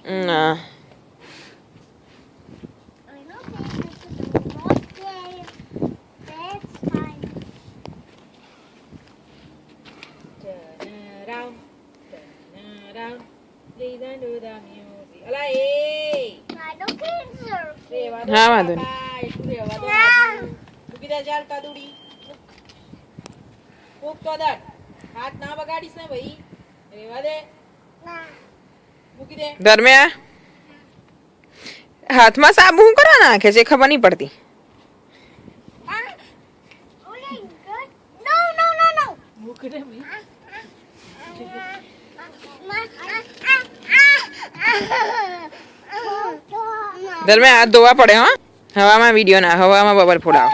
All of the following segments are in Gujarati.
Nah. હા વાંધો નહીં ધર્મ્યા હાથમાં સાબુ શું કરવા નાખે છે ખબર નહીં પડતી ધર્મ્યા હાથ ધોવા પડે હો હવામાં વિડીયો ના હવામાં બબલ ફોડાવો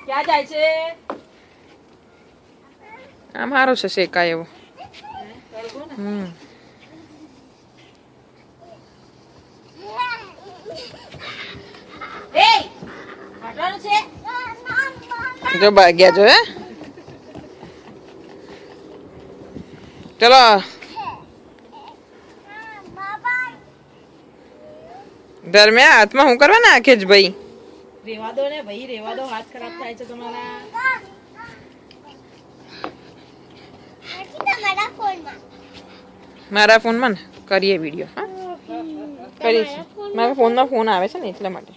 ક્યાં જાય છે આમ સારો છે શેકાય એવો જો ભાગ્યા જો હે ચલો ધર્મ્યા હાથમાં હું કરવા નાખે જ ભાઈ રેવા દો ને ભાઈ રેવા દો હાથ ખરાબ થાય છે તમારા મારા ફોનમાં ને કરીએ વિડીયો હા કરીશ મારા ફોનમાં ફોન આવે છે ને એટલા માટે